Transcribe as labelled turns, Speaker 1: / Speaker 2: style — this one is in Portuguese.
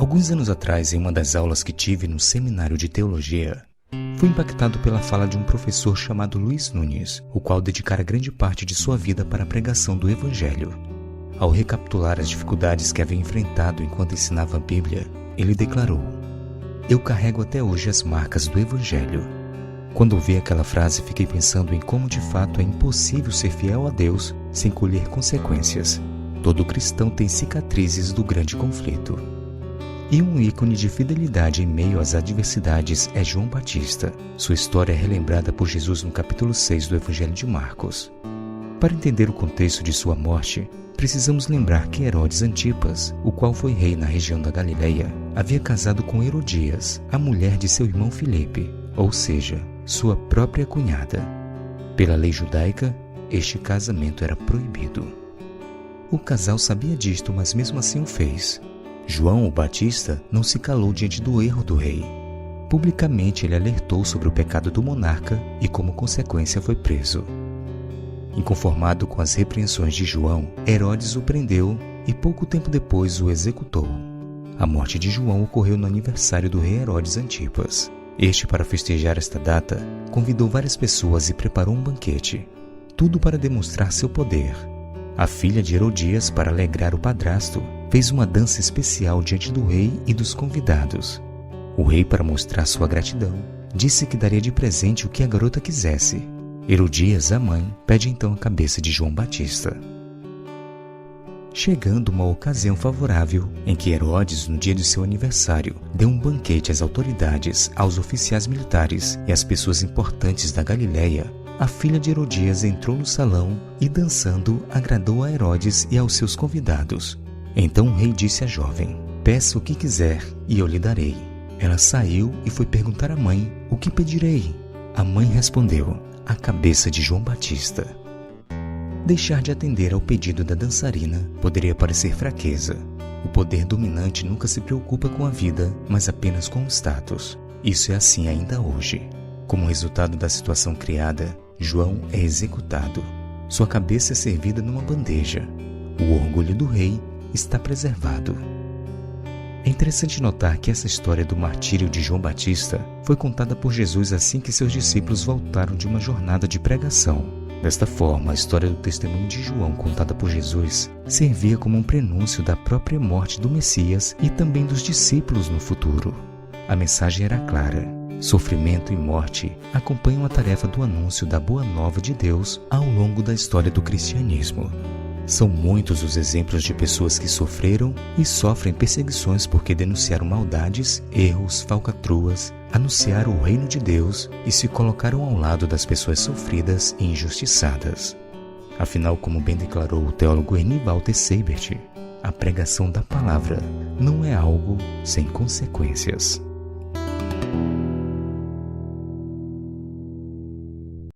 Speaker 1: Alguns anos atrás, em uma das aulas que tive no seminário de teologia, fui impactado pela fala de um professor chamado Luiz Nunes, o qual dedicara grande parte de sua vida para a pregação do Evangelho. Ao recapitular as dificuldades que havia enfrentado enquanto ensinava a Bíblia, ele declarou: "Eu carrego até hoje as marcas do Evangelho." Quando ouvi aquela frase, fiquei pensando em como de fato é impossível ser fiel a Deus sem colher consequências. Todo cristão tem cicatrizes do grande conflito. E um ícone de fidelidade em meio às adversidades é João Batista. Sua história é relembrada por Jesus no capítulo 6 do Evangelho de Marcos. Para entender o contexto de sua morte, precisamos lembrar que Herodes Antipas, o qual foi rei na região da Galileia, havia casado com Herodias, a mulher de seu irmão Filipe, ou seja, sua própria cunhada. Pela lei judaica, este casamento era proibido. O casal sabia disto, mas mesmo assim o fez. João o Batista não se calou diante do erro do rei. Publicamente ele alertou sobre o pecado do monarca e, como consequência, foi preso. Inconformado com as repreensões de João, Herodes o prendeu e pouco tempo depois o executou. A morte de João ocorreu no aniversário do rei Herodes Antipas. Este, para festejar esta data, convidou várias pessoas e preparou um banquete. Tudo para demonstrar seu poder. A filha de Herodias, para alegrar o padrasto, fez uma dança especial diante do rei e dos convidados. O rei, para mostrar sua gratidão, disse que daria de presente o que a garota quisesse. Herodias, a mãe, pede então a cabeça de João Batista. Chegando uma ocasião favorável, em que Herodes, no dia de seu aniversário, deu um banquete às autoridades, aos oficiais militares e às pessoas importantes da Galileia, a filha de Herodias entrou no salão e, dançando, agradou a Herodes e aos seus convidados. Então o rei disse à jovem: "Peça o que quiser e eu lhe darei." Ela saiu e foi perguntar à mãe: "O que pedirei?" A mãe respondeu: "A cabeça de João Batista." Deixar de atender ao pedido da dançarina poderia parecer fraqueza. O poder dominante nunca se preocupa com a vida, mas apenas com o status. Isso é assim ainda hoje. Como resultado da situação criada, João é executado. Sua cabeça é servida numa bandeja. O orgulho do rei está preservado. É interessante notar que essa história do martírio de João Batista foi contada por Jesus assim que seus discípulos voltaram de uma jornada de pregação. Desta forma, a história do testemunho de João contada por Jesus servia como um prenúncio da própria morte do Messias e também dos discípulos no futuro. A mensagem era clara: sofrimento e morte acompanham a tarefa do anúncio da boa nova de Deus ao longo da história do cristianismo. São muitos os exemplos de pessoas que sofreram e sofrem perseguições porque denunciaram maldades, erros, falcatruas, anunciaram o reino de Deus e se colocaram ao lado das pessoas sofridas e injustiçadas. Afinal, como bem declarou o teólogo Ernie Walter Seibert, a pregação da palavra não é algo sem consequências.